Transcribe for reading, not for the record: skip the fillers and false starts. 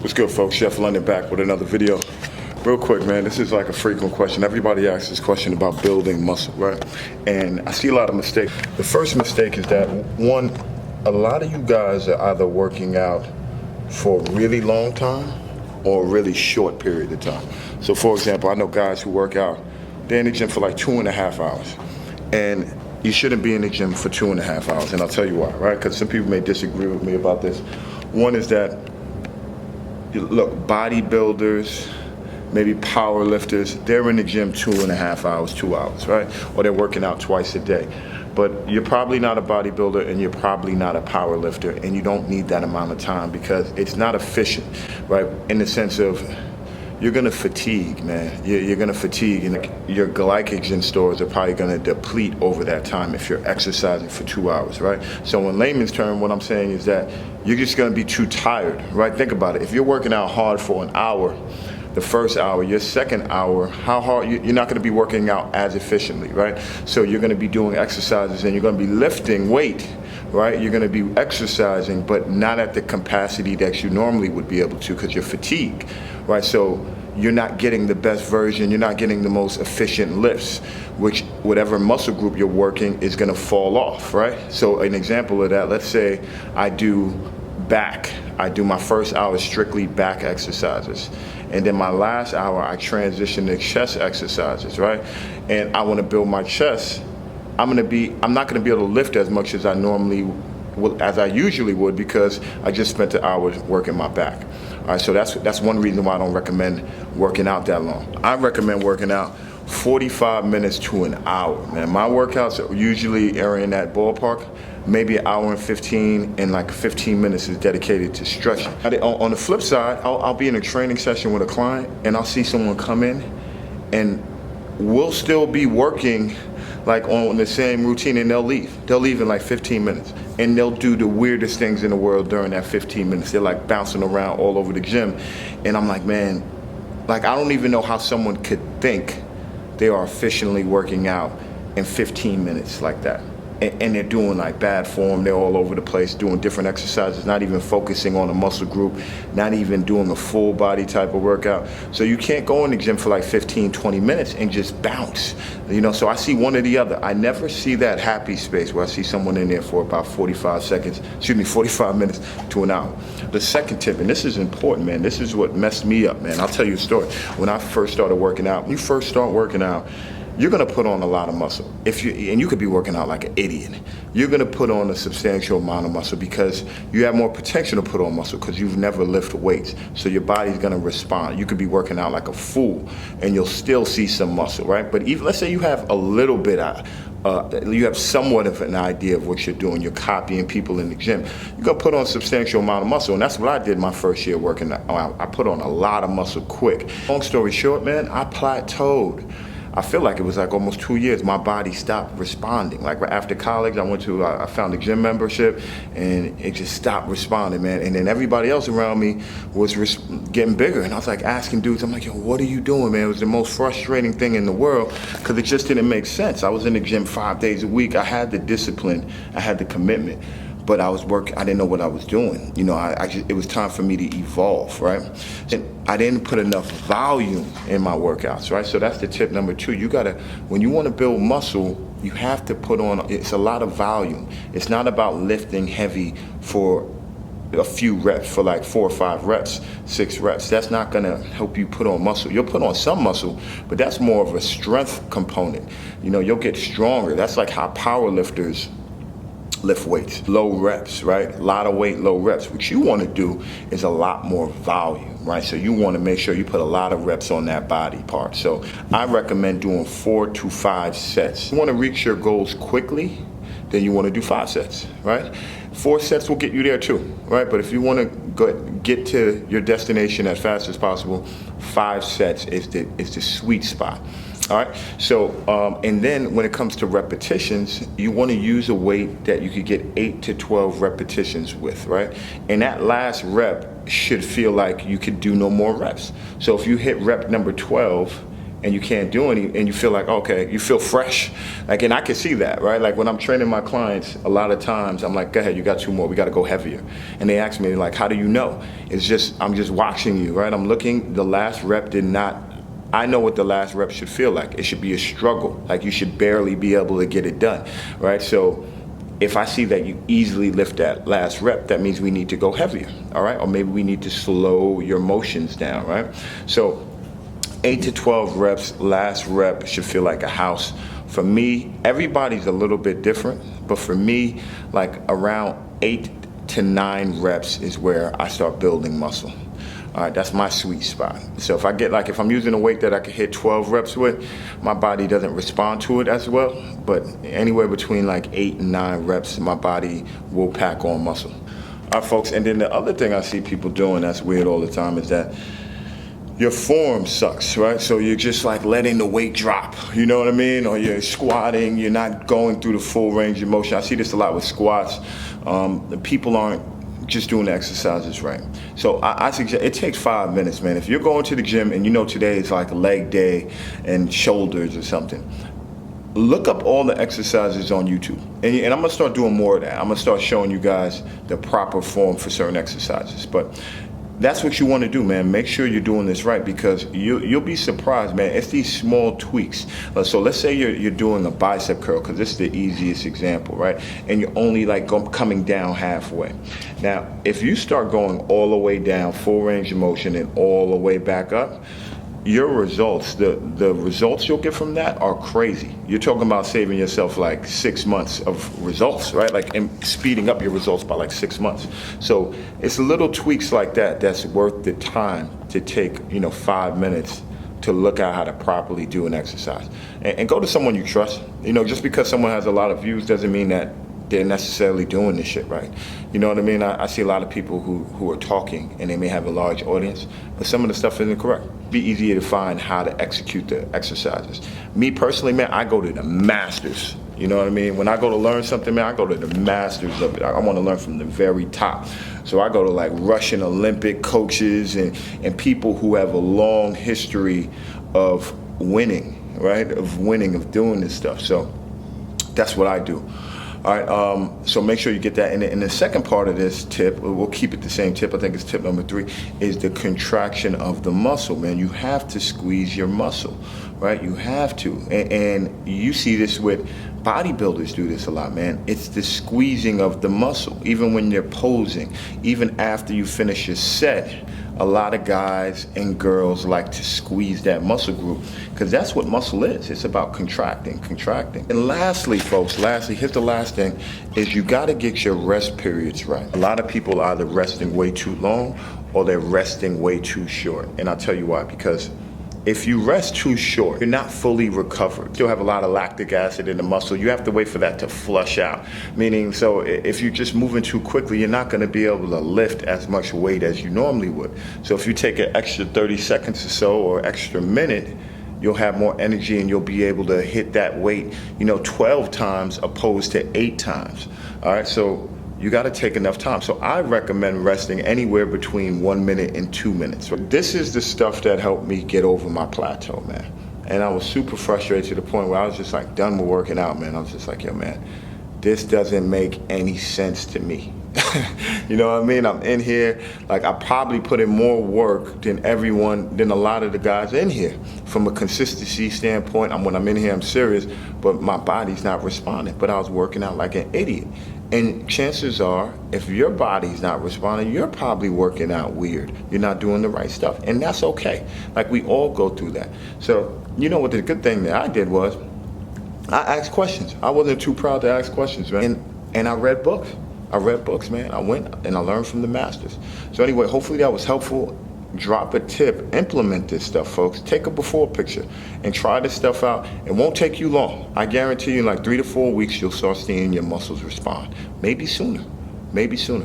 What's good, folks? Chef London back with another video. Real quick, man, this is like a frequent question. Everybody asks this question about building muscle, right? And I see a lot of mistakes. The first mistake is that, one, a lot of you guys are either working out for a really long time or a really short period of time. So, for example, I know guys who work out, they're in the gym for like 2.5 hours. And you shouldn't be in the gym for 2.5 hours, and I'll tell you why, right? Because some people may disagree with me about this. One is that, look, bodybuilders, maybe power lifters, they're in the gym 2.5 hours, 2 hours, right? Or they're working out twice a day. But you're probably not a bodybuilder and you're probably not a power lifter, and you don't need that amount of time because it's not efficient, right? In the sense of, you're gonna fatigue, man. You're gonna fatigue, and your glycogen stores are probably gonna deplete over that time if you're exercising for 2 hours, right? So in layman's term, what I'm saying is that you're just gonna be too tired, right? Think about it. If you're working out hard for an hour, the first hour, your second hour, how hard, you're not gonna be working out as efficiently, right? So you're gonna be doing exercises and you're gonna be lifting weight, right? You're gonna be exercising, but not at the capacity that you normally would be able to because you're fatigued, right? So you're not getting the best version, you're not getting the most efficient lifts, which whatever muscle group you're working is gonna fall off, right? So an example of that, let's say I do back. I do my first hour strictly back exercises. And then my last hour, I transition to chest exercises, right? And I wanna build my chest. I'm not gonna be able to lift as much as I usually would because I just spent the hours working my back. All right, so that's one reason why I don't recommend working out that long. I recommend working out 45 minutes to an hour, man. My workouts are usually in that ballpark, maybe an hour and 15, and like 15 minutes is dedicated to stretching. On the flip side, I'll be in a training session with a client and I'll see someone come in and we'll still be working like on the same routine, and they'll leave in like 15 minutes, and they'll do the weirdest things in the world during that 15 minutes. They're like bouncing around all over the gym, and I'm like, man, like I don't even know how someone could think they are efficiently working out in 15 minutes like that. And they're doing like bad form, they're all over the place doing different exercises, not even focusing on a muscle group, not even doing a full body type of workout. So you can't go in the gym for like 15, 20 minutes and just bounce, you know? So I see one or the other. I never see that happy space where I see someone in there for about 45 minutes to an hour. The second tip, and this is important, man, this is what messed me up, man. I'll tell you a story. When I first started working out, when you first start working out, you're gonna put on a lot of muscle. And you could be working out like an idiot. You're gonna put on a substantial amount of muscle because you have more potential to put on muscle because you've never lifted weights. So your body's gonna respond. You could be working out like a fool and you'll still see some muscle, right? But even, let's say you have a little bit you have somewhat of an idea of what you're doing. You're copying people in the gym. You're gonna put on a substantial amount of muscle, and that's what I did my first year working out. I put on a lot of muscle quick. Long story short, man, I plateaued. I feel like it was like almost 2 years. My body stopped responding. Like after college, I found a gym membership, and it just stopped responding, man. And then everybody else around me was getting bigger, and I was like asking dudes, I'm like, yo, what are you doing, man? It was the most frustrating thing in the world because it just didn't make sense. I was in the gym 5 days a week. I had the discipline, I had the commitment, but I didn't know what I was doing. You know, it was time for me to evolve, right? And I didn't put enough volume in my workouts, right? So that's the tip number 2. When you want to build muscle, you have to put on, it's a lot of volume. It's not about lifting heavy for a few reps, for like 4 or 5 reps, 6 reps. That's not gonna help you put on muscle. You'll put on some muscle, but that's more of a strength component. You know, you'll get stronger. That's like how power lifters lift weights, low reps, right? A lot of weight, low reps. What you want to do is a lot more volume, right? So you want to make sure you put a lot of reps on that body part. So I recommend doing 4 to 5 sets. You want to reach your goals quickly, then you want to do 5 sets, right? 4 sets will get you there too, right? But if you want to get to your destination as fast as possible, 5 sets is the sweet spot. All right, so, and then when it comes to repetitions, you want to use a weight that you could get 8 to 12 repetitions with, right? And that last rep should feel like you could do no more reps. So if you hit rep number 12 and you can't do any, and you feel like, okay, you feel fresh. Like, and I can see that, right? Like when I'm training my clients, a lot of times I'm like, go ahead, you got 2 more, we got to go heavier. And they ask me like, how do you know? It's just, I'm just watching you, right? I'm looking, the last rep did not, I know what the last rep should feel like. It should be a struggle. Like you should barely be able to get it done, right? So if I see that you easily lift that last rep, that means we need to go heavier, all right? Or maybe we need to slow your motions down, right? So 8 to 12 reps, last rep should feel like a house. For me, everybody's a little bit different, but for me, like around 8 to 9 reps is where I start building muscle. All right, that's my sweet spot. So if I get if I'm using a weight that I can hit 12 reps with, my body doesn't respond to it as well. But anywhere between like 8 and 9 reps, my body will pack on muscle. All right, folks, and then the other thing I see people doing that's weird all the time is that your form sucks, right? So you're just like letting the weight drop, you know what I mean? Or you're squatting, you're not going through the full range of motion. I see this a lot with squats. People aren't just doing the exercises right. So I suggest, it takes 5 minutes, man. If you're going to the gym and you know today is like a leg day and shoulders or something, look up all the exercises on YouTube. And I'm gonna start doing more of that. I'm gonna start showing you guys the proper form for certain exercises. But that's what you want to do, man. Make sure you're doing this right, because you'll be surprised, man. It's these small tweaks. So let's say you're doing a bicep curl, because this is the easiest example, right? And you're only like coming down halfway. Now, if you start going all the way down, full range of motion, and all the way back up, your results, the results you'll get from that are crazy. You're talking about saving yourself like 6 months of results, right? Like, and speeding up your results by like 6 months. So it's little tweaks like that that's worth the time to take, 5 minutes to look at how to properly do an exercise. And go to someone you trust. Just because someone has a lot of views doesn't mean that they're necessarily doing this shit right. You know what I mean? I see a lot of people who are talking and they may have a large audience, but some of the stuff isn't correct. Be easier to find how to execute the exercises. Me personally, man, I go to the masters. You know what I mean? When I go to learn something, man, I go to the masters of it. I want to learn from the very top. So I go to like Russian Olympic coaches and people who have a long history of winning, right? Of doing this stuff. So that's what I do. All right, so make sure you get that. And the second part of this tip, we'll keep it the same tip, I think it's tip number 3, is the contraction of the muscle, man. You have to squeeze your muscle, right? You have to. And you see this with bodybuilders do this a lot, man. It's the squeezing of the muscle, even when they're posing, even after you finish your set. A lot of guys and girls like to squeeze that muscle group, because that's what muscle is. It's about contracting. And lastly, folks, here's the last thing, is you got to get your rest periods right. A lot of people are either resting way too long or they're resting way too short. And I'll tell you why, because if you rest too short, you're not fully recovered. You still have a lot of lactic acid in the muscle. You have to wait for that to flush out. Meaning, so if you're just moving too quickly, you're not gonna be able to lift as much weight as you normally would. So if you take an extra 30 seconds or so, or extra minute, you'll have more energy and you'll be able to hit that weight, 12 times opposed to 8 times. All right, so you got to take enough time. So I recommend resting anywhere between 1 minute and 2 minutes. So this is the stuff that helped me get over my plateau, man. And I was super frustrated to the point where I was just like done with working out, man. I was just like, yo, man, this doesn't make any sense to me. You know what I mean? I'm in here, like I probably put in more work than a lot of the guys in here. From a consistency standpoint, when I'm in here, I'm serious, but my body's not responding. But I was working out like an idiot. And chances are, if your body's not responding, you're probably working out weird. You're not doing the right stuff. And that's okay. Like, we all go through that. So, what the good thing that I did was, I asked questions. I wasn't too proud to ask questions, man. And I read books. Man. I went and I learned from the masters. So anyway, hopefully that was helpful. Drop a tip. Implement this stuff, folks. Take a before picture and try this stuff out. It won't take you long. I guarantee you, in like 3 to 4 weeks, you'll start seeing your muscles respond. Maybe sooner.